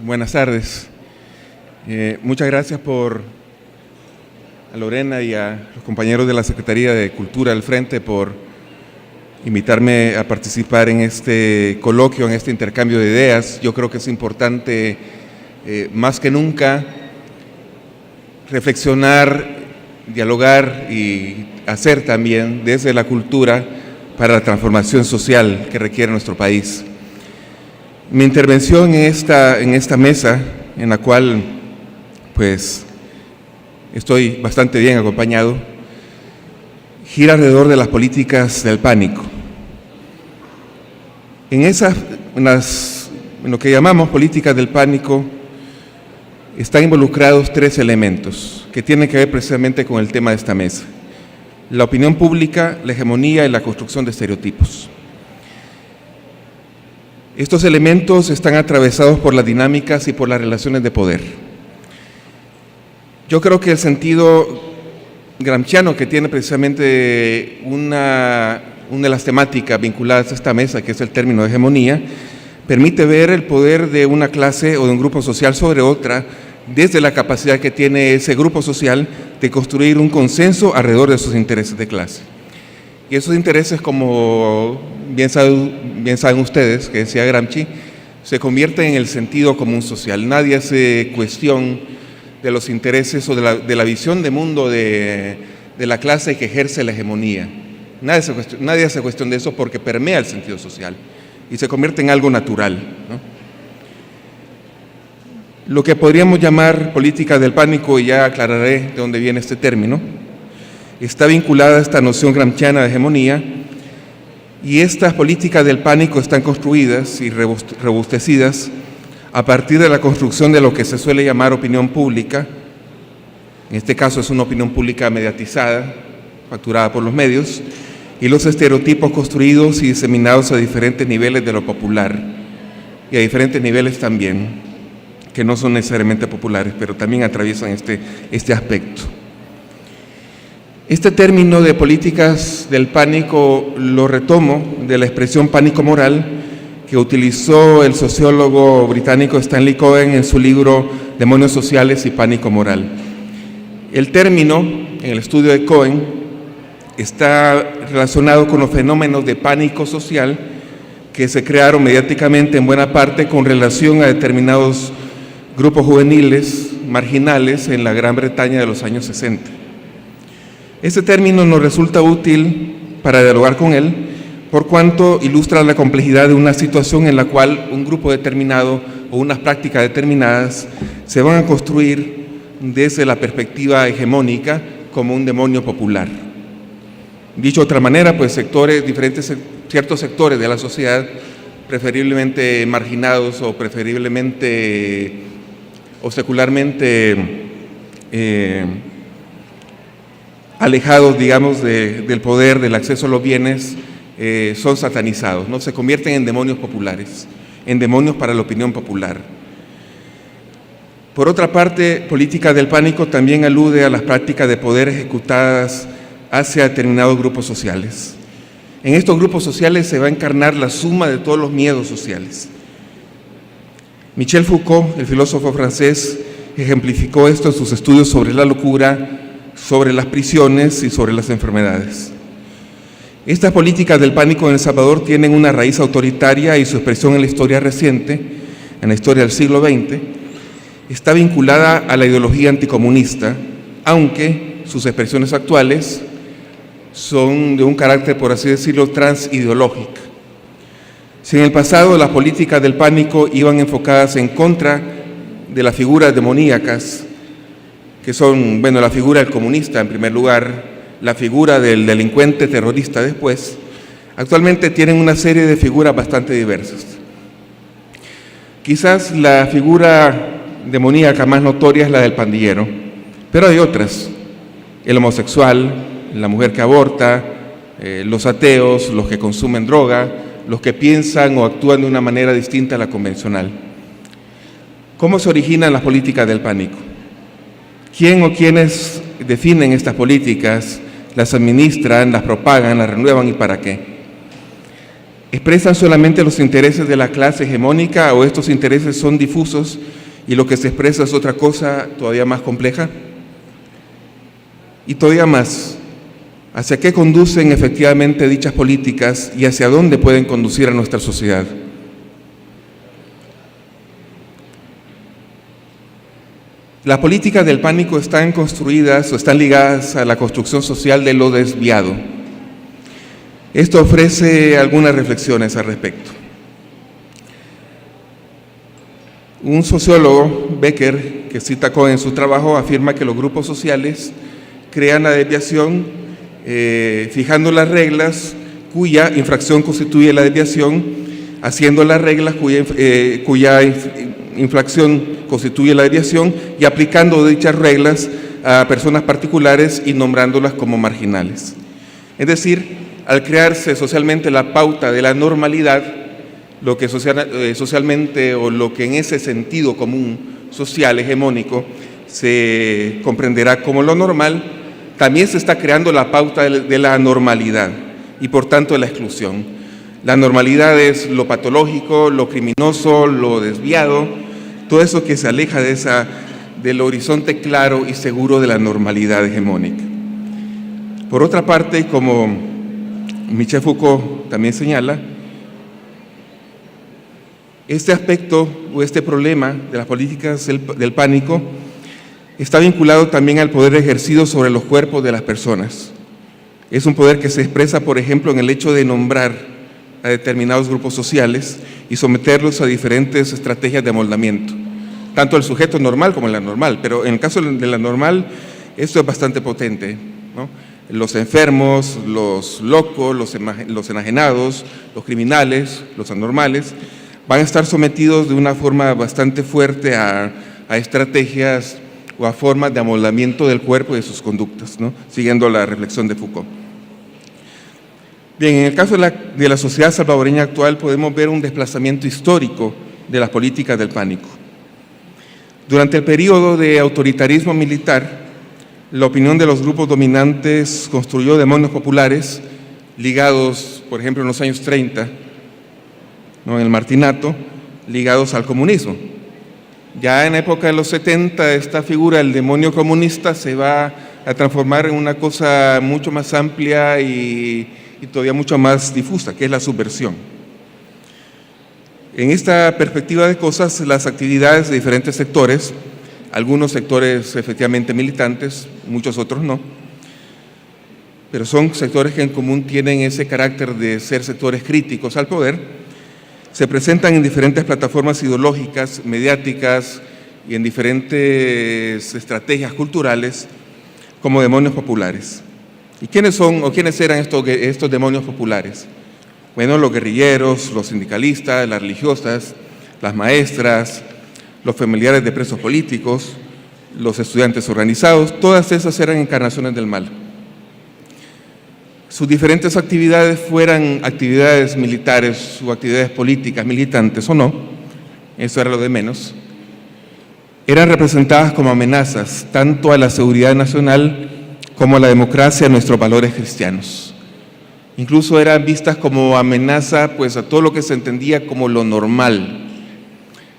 Buenas tardes. Muchas gracias a Lorena y a los compañeros de la Secretaría de Cultura del Frente por invitarme a participar en este coloquio, en este intercambio de ideas. Yo creo que es importante, más que nunca, reflexionar, dialogar y hacer también desde la cultura para la transformación social que requiere nuestro país. Mi intervención en esta mesa, en la cual pues estoy bastante bien acompañado, gira alrededor de las políticas del pánico. En lo que llamamos políticas del pánico están involucrados tres elementos que tienen que ver precisamente con el tema de esta mesa: la opinión pública, la hegemonía y la construcción de estereotipos. Estos elementos están atravesados por las dinámicas y por las relaciones de poder. Yo creo que el sentido gramsciano que tiene precisamente una de las temáticas vinculadas a esta mesa, que es el término de hegemonía, permite ver el poder de una clase o de un grupo social sobre otra desde la capacidad que tiene ese grupo social de construir un consenso alrededor de sus intereses de clase. Y esos intereses, como bien saben ustedes, que decía Gramsci, se convierten en el sentido común social. Nadie hace cuestión de los intereses o de la visión de mundo de la clase que ejerce la hegemonía. Nadie hace cuestión de eso porque permea el sentido social y se convierte en algo natural, ¿no? Lo que podríamos llamar política del pánico, y ya aclararé de dónde viene este término, está vinculada a esta noción gramsciana de hegemonía, y estas políticas del pánico están construidas y robustecidas a partir de la construcción de lo que se suele llamar opinión pública. En este caso es una opinión pública mediatizada, facturada por los medios, y los estereotipos construidos y diseminados a diferentes niveles de lo popular, y a diferentes niveles también, que no son necesariamente populares, pero también atraviesan este aspecto. Este término de políticas del pánico lo retomo de la expresión pánico moral que utilizó el sociólogo británico Stanley Cohen en su libro Demonios sociales y pánico moral. El término, en el estudio de Cohen, está relacionado con los fenómenos de pánico social que se crearon mediáticamente en buena parte con relación a determinados grupos juveniles marginales en la Gran Bretaña de los años 60. Este término nos resulta útil para dialogar con él, por cuanto ilustra la complejidad de una situación en la cual un grupo determinado o unas prácticas determinadas se van a construir desde la perspectiva hegemónica como un demonio popular. Dicho de otra manera, pues ciertos sectores de la sociedad, preferiblemente marginados o preferiblemente o secularmente alejados, digamos, del poder, del acceso a los bienes, son satanizados, ¿no? Se convierten en demonios populares, en demonios para la opinión popular. Por otra parte, política del pánico también alude a las prácticas de poder ejecutadas hacia determinados grupos sociales. En estos grupos sociales se va a encarnar la suma de todos los miedos sociales. Michel Foucault, el filósofo francés, ejemplificó esto en sus estudios sobre la locura, sobre las prisiones y sobre las enfermedades. Estas políticas del pánico en El Salvador tienen una raíz autoritaria y su expresión en la historia reciente, en la historia del siglo XX, está vinculada a la ideología anticomunista, aunque sus expresiones actuales son de un carácter, por así decirlo, transideológico. Si en el pasado las políticas del pánico iban enfocadas en contra de las figuras demoníacas, que son, bueno, la figura del comunista en primer lugar, la figura del delincuente terrorista después, actualmente tienen una serie de figuras bastante diversas. Quizás la figura demoníaca más notoria es la del pandillero, pero hay otras: el homosexual, la mujer que aborta, los ateos, los que consumen droga, los que piensan o actúan de una manera distinta a la convencional. ¿Cómo se originan las políticas del pánico? ¿Quién o quiénes definen estas políticas, las administran, las propagan, las renuevan y para qué? ¿Expresan solamente los intereses de la clase hegemónica o estos intereses son difusos y lo que se expresa es otra cosa todavía más compleja? Y todavía más, ¿hacia qué conducen efectivamente dichas políticas y hacia dónde pueden conducir a nuestra sociedad? Las políticas del pánico están construidas o están ligadas a la construcción social de lo desviado. Esto ofrece algunas reflexiones al respecto. Un sociólogo, Becker, que cita Cohen en su trabajo, afirma que los grupos sociales crean la desviación fijando las reglas cuya infracción constituye la desviación, haciendo las reglas cuya infracción constituye la desviación y aplicando dichas reglas a personas particulares y nombrándolas como marginales. Es decir, al crearse socialmente la pauta de la normalidad, lo que socialmente o lo que en ese sentido común social hegemónico se comprenderá como lo normal, también se está creando la pauta de la anormalidad y por tanto de la exclusión. La normalidad es lo patológico, lo criminoso, lo desviado, todo eso que se aleja del horizonte claro y seguro de la normalidad hegemónica. Por otra parte, como Michel Foucault también señala, este aspecto o este problema de las políticas del pánico está vinculado también al poder ejercido sobre los cuerpos de las personas. Es un poder que se expresa, por ejemplo, en el hecho de nombrar a determinados grupos sociales y someterlos a diferentes estrategias de amoldamiento, tanto el sujeto normal como el anormal, pero en el caso del anormal esto es bastante potente, ¿no? Los enfermos, los locos, los enajenados, los criminales, los anormales, van a estar sometidos de una forma bastante fuerte a estrategias o a formas de amoldamiento del cuerpo y de sus conductas, ¿no? Siguiendo la reflexión de Foucault. Bien, en el caso de la sociedad salvadoreña actual podemos ver un desplazamiento histórico de las políticas del pánico. Durante el periodo de autoritarismo militar, la opinión de los grupos dominantes construyó demonios populares ligados, por ejemplo, en los años 30, ¿no?, en el Martinato, ligados al comunismo. Ya en la época de los 70, esta figura, el demonio comunista, se va a transformar en una cosa mucho más amplia y todavía mucho más difusa, que es la subversión. En esta perspectiva de cosas, las actividades de diferentes sectores, algunos sectores efectivamente militantes, muchos otros no, pero son sectores que en común tienen ese carácter de ser sectores críticos al poder, se presentan en diferentes plataformas ideológicas, mediáticas y en diferentes estrategias culturales como demonios populares. ¿Y quiénes son o quiénes eran estos demonios populares? Bueno, los guerrilleros, los sindicalistas, las religiosas, las maestras, los familiares de presos políticos, los estudiantes organizados, todas esas eran encarnaciones del mal. Sus diferentes actividades, fueran actividades militares o actividades políticas, militantes o no, eso era lo de menos, eran representadas como amenazas tanto a la seguridad nacional como a la democracia, a nuestros valores cristianos. Incluso eran vistas como amenaza pues, a todo lo que se entendía como lo normal.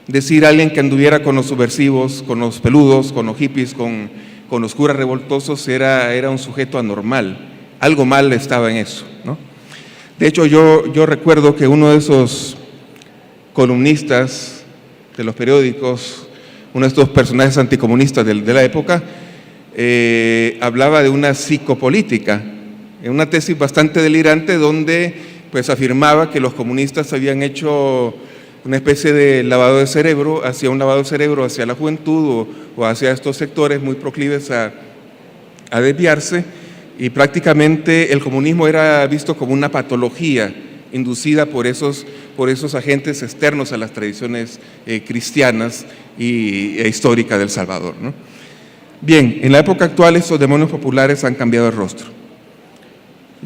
Decir alguien que anduviera con los subversivos, con los peludos, con los hippies, con los curas revoltosos, era un sujeto anormal. Algo mal estaba en eso, ¿no? De hecho, yo recuerdo que uno de esos columnistas de los periódicos, uno de estos personajes anticomunistas de la época, hablaba de una psicopolítica, en una tesis bastante delirante donde pues, afirmaba que los comunistas habían hecho una especie de lavado de cerebro, hacia la juventud o hacia estos sectores muy proclives a desviarse, y prácticamente el comunismo era visto como una patología inducida por esos agentes externos a las tradiciones cristianas e históricas del Salvador, ¿no? Bien, en la época actual estos demonios populares han cambiado el rostro.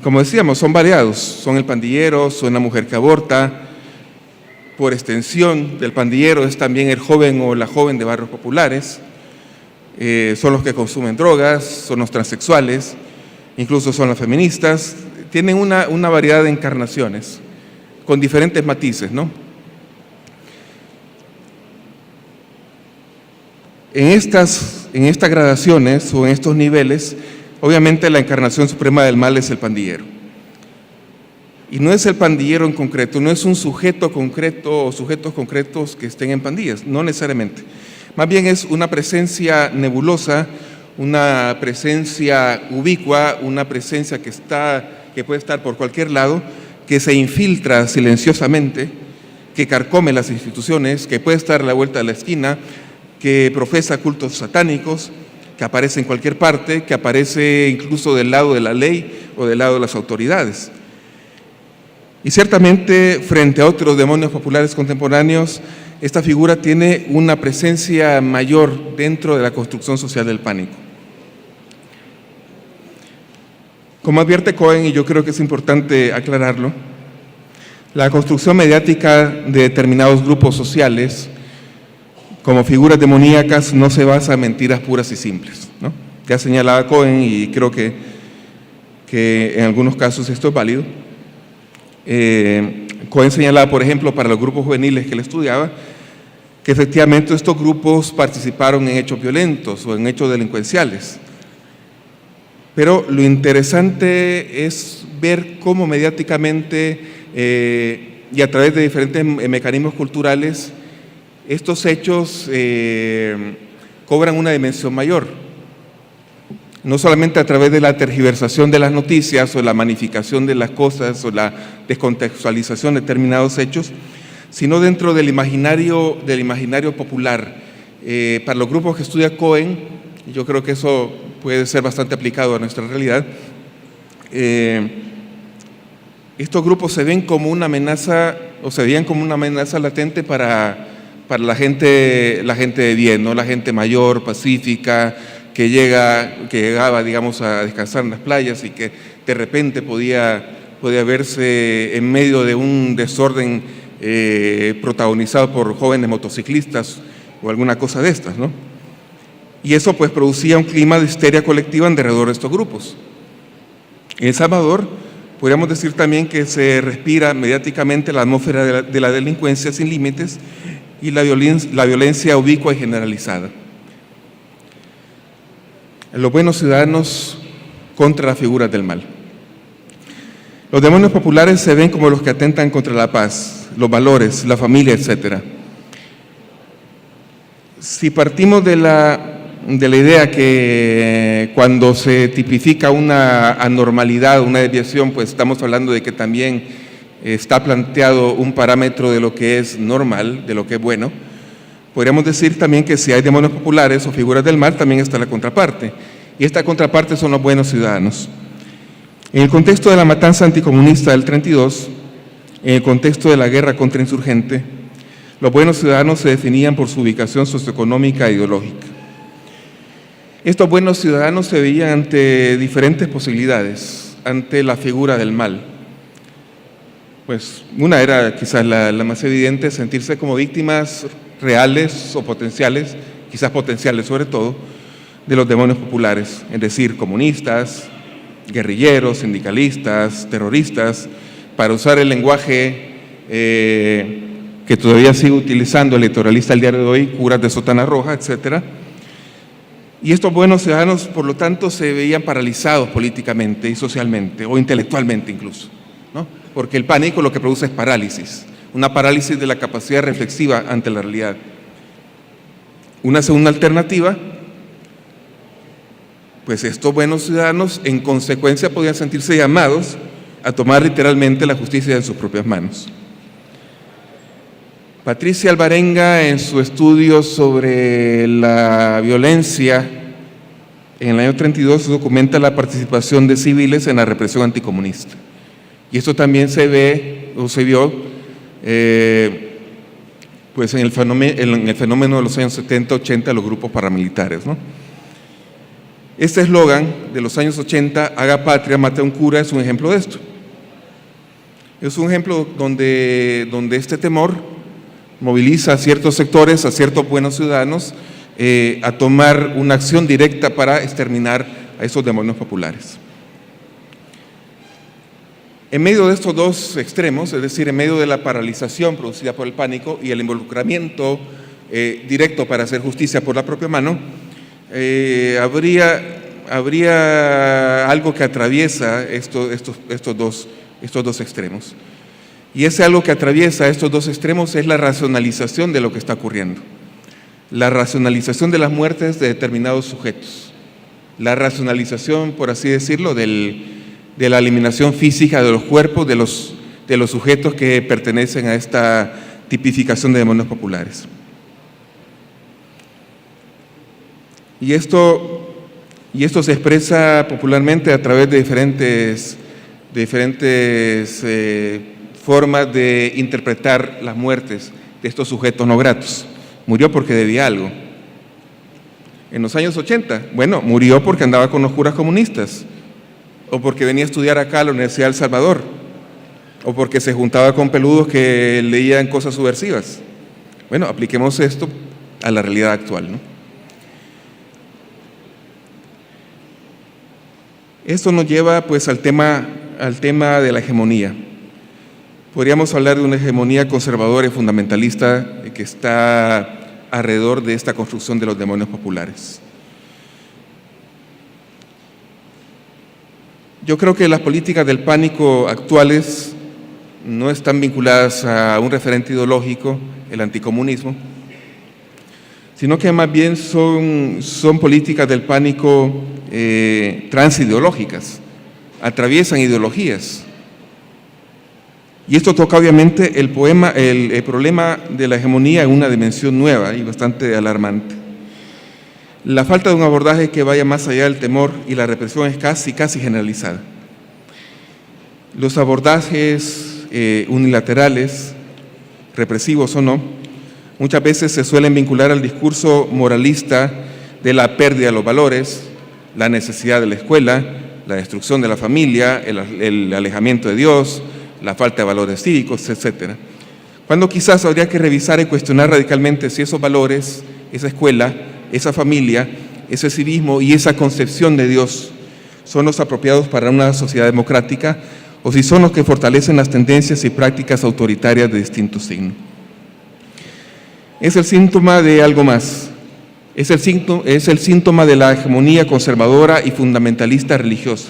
Como decíamos, son variados, son el pandillero, son la mujer que aborta, por extensión del pandillero es también el joven o la joven de barrios populares, son los que consumen drogas, son los transexuales, incluso son las feministas, tienen una variedad de encarnaciones, con diferentes matices, ¿no? En estas gradaciones o en estos niveles, obviamente la encarnación suprema del mal es el pandillero. Y no es el pandillero en concreto, no es un sujeto concreto o sujetos concretos que estén en pandillas, no necesariamente. Más bien es una presencia nebulosa, una presencia ubicua, una presencia que puede estar por cualquier lado, que se infiltra silenciosamente, que carcome las instituciones, que puede estar a la vuelta de la esquina, que profesa cultos satánicos, que aparece en cualquier parte, que aparece incluso del lado de la ley o del lado de las autoridades. Y ciertamente, frente a otros demonios populares contemporáneos, esta figura tiene una presencia mayor dentro de la construcción social del pánico. Como advierte Cohen, y yo creo que es importante aclararlo, la construcción mediática de determinados grupos sociales como figuras demoníacas no se basa en mentiras puras y simples, ¿no? Ya señalaba Cohen, y creo que en algunos casos esto es válido. Cohen señalaba, por ejemplo, para los grupos juveniles que él estudiaba, que efectivamente estos grupos participaron en hechos violentos o en hechos delincuenciales. Pero lo interesante es ver cómo mediáticamente y a través de diferentes mecanismos culturales estos hechos cobran una dimensión mayor. No solamente a través de la tergiversación de las noticias o la magnificación de las cosas o la descontextualización de determinados hechos, sino dentro del imaginario popular. Para los grupos que estudia Cohen, yo creo que eso puede ser bastante aplicado a nuestra realidad, estos grupos se ven como una amenaza, o se veían como una amenaza latente para la gente de bien, ¿no? La gente mayor, pacífica, que llegaba, digamos, a descansar en las playas y que de repente podía verse en medio de un desorden protagonizado por jóvenes motociclistas o alguna cosa de estas, ¿no? Y eso pues producía un clima de histeria colectiva alrededor de estos grupos. En El Salvador podríamos decir también que se respira mediáticamente la atmósfera de la delincuencia sin límites y la violencia ubicua y generalizada. Los buenos ciudadanos contra las figuras del mal. Los demonios populares se ven como los que atentan contra la paz, los valores, la familia, etc. Si partimos de la idea que cuando se tipifica una anormalidad, una desviación, pues estamos hablando de que también está planteado un parámetro de lo que es normal, de lo que es bueno, podríamos decir también que si hay demonios populares o figuras del mal, también está la contraparte. Y esta contraparte son los buenos ciudadanos. En el contexto de la matanza anticomunista del 32, en el contexto de la guerra contrainsurgente, los buenos ciudadanos se definían por su ubicación socioeconómica e ideológica. Estos buenos ciudadanos se veían ante diferentes posibilidades, ante la figura del mal. Pues una era quizás la más evidente, sentirse como víctimas reales o potenciales, quizás potenciales sobre todo, de los demonios populares, es decir, comunistas, guerrilleros, sindicalistas, terroristas, para usar el lenguaje que todavía sigue utilizando el electoralista al día de hoy, curas de sotana roja, etc. Y estos buenos ciudadanos, por lo tanto, se veían paralizados políticamente y socialmente, o intelectualmente incluso, ¿no? Porque el pánico lo que produce es parálisis, una parálisis de la capacidad reflexiva ante la realidad. Una segunda alternativa, pues estos buenos ciudadanos en consecuencia podían sentirse llamados a tomar literalmente la justicia en sus propias manos. Patricia Alvarenga, en su estudio sobre la violencia en el año 32, documenta la participación de civiles en la represión anticomunista. Y esto también se ve o se vio pues en el fenómeno de los años 70-80 de los grupos paramilitares, ¿no? Este eslogan de los años 80, haga patria, mate a un cura, es un ejemplo de esto. Es un ejemplo donde este temor moviliza a ciertos sectores, a ciertos buenos ciudadanos, a tomar una acción directa para exterminar a esos demonios populares. En medio de estos dos extremos, es decir, en medio de la paralización producida por el pánico y el involucramiento directo para hacer justicia por la propia mano, habría algo que atraviesa estos dos extremos. Y ese algo que atraviesa estos dos extremos es la racionalización de lo que está ocurriendo. La racionalización de las muertes de determinados sujetos. La racionalización, por así decirlo, de la eliminación física de los cuerpos de los sujetos que pertenecen a esta tipificación de demonios populares. Y esto se expresa popularmente a través de diferentes formas de interpretar las muertes de estos sujetos no gratos. Murió porque debía algo. En los años 80, bueno, murió porque andaba con los curas comunistas, o porque venía a estudiar acá a la Universidad de El Salvador, o porque se juntaba con peludos que leían cosas subversivas. Bueno, apliquemos esto a la realidad actual, ¿no? Esto nos lleva pues al tema de la hegemonía. Podríamos hablar de una hegemonía conservadora y fundamentalista que está alrededor de esta construcción de los demonios populares. Yo creo que las políticas del pánico actuales no están vinculadas a un referente ideológico, el anticomunismo, sino que más bien son políticas del pánico transideológicas, atraviesan ideologías. Y esto toca obviamente el problema de la hegemonía en una dimensión nueva y bastante alarmante. La falta de un abordaje que vaya más allá del temor y la represión es casi generalizada. Los abordajes unilaterales, represivos o no, muchas veces se suelen vincular al discurso moralista de la pérdida de los valores, la necesidad de la escuela, la destrucción de la familia, el alejamiento de Dios, la falta de valores cívicos, etc. Cuando quizás habría que revisar y cuestionar radicalmente si esos valores, esa escuela, esa familia, ese civismo y esa concepción de Dios son los apropiados para una sociedad democrática o si son los que fortalecen las tendencias y prácticas autoritarias de distintos signos. Es el síntoma de algo más. Es el síntoma de la hegemonía conservadora y fundamentalista religiosa.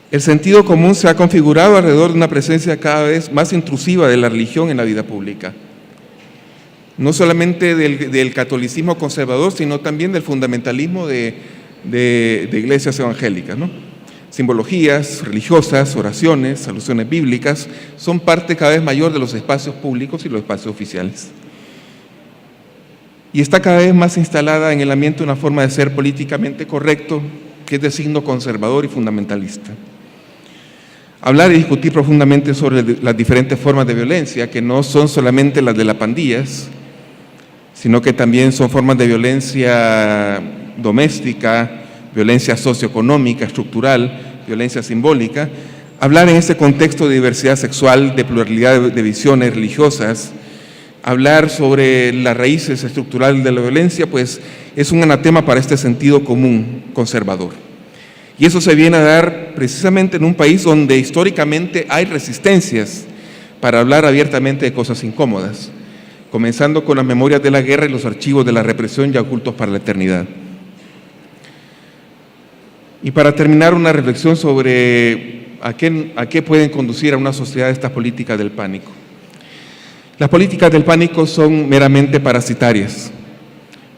El sentido común se ha configurado alrededor de una presencia cada vez más intrusiva de la religión en la vida pública. No solamente del catolicismo conservador, sino también del fundamentalismo de iglesias evangélicas, ¿no? Simbologías religiosas, oraciones, alusiones bíblicas, son parte cada vez mayor de los espacios públicos y los espacios oficiales. Y está cada vez más instalada en el ambiente una forma de ser políticamente correcto, que es de signo conservador y fundamentalista. Hablar y discutir profundamente sobre las diferentes formas de violencia, que no son solamente las de las pandillas, sino que también son formas de violencia doméstica, violencia socioeconómica, estructural, violencia simbólica. Hablar en este contexto de diversidad sexual, de pluralidad de visiones religiosas, hablar sobre las raíces estructurales de la violencia, pues es un anatema para este sentido común conservador. Y eso se viene a dar precisamente en un país donde históricamente hay resistencias para hablar abiertamente de cosas incómodas, comenzando con las memorias de la guerra y los archivos de la represión ya ocultos para la eternidad. Y para terminar, una reflexión sobre a qué pueden conducir a una sociedad estas políticas del pánico. Las políticas del pánico son meramente parasitarias.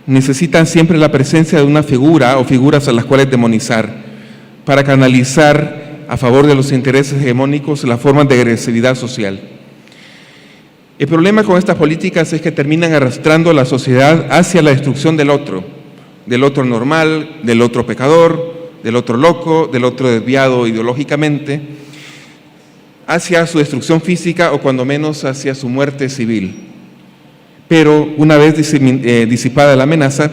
Necesitan siempre la presencia de una figura o figuras a las cuales demonizar, para canalizar a favor de los intereses hegemónicos las formas de agresividad social. El problema con estas políticas es que terminan arrastrando a la sociedad hacia la destrucción del otro normal, del otro pecador, del otro loco, del otro desviado ideológicamente, hacia su destrucción física o cuando menos hacia su muerte civil. Pero una vez disipada la amenaza,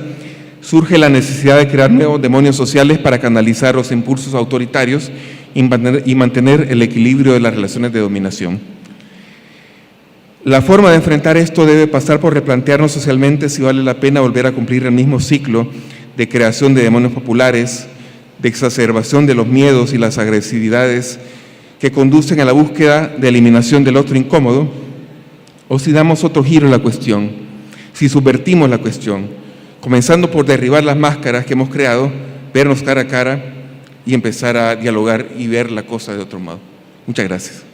surge la necesidad de crear nuevos demonios sociales para canalizar los impulsos autoritarios y mantener el equilibrio de las relaciones de dominación. La forma de enfrentar esto debe pasar por replantearnos socialmente si vale la pena volver a cumplir el mismo ciclo de creación de demonios populares, de exacerbación de los miedos y las agresividades que conducen a la búsqueda de eliminación del otro incómodo, o si damos otro giro a la cuestión, si subvertimos la cuestión, comenzando por derribar las máscaras que hemos creado, vernos cara a cara y empezar a dialogar y ver la cosa de otro modo. Muchas gracias.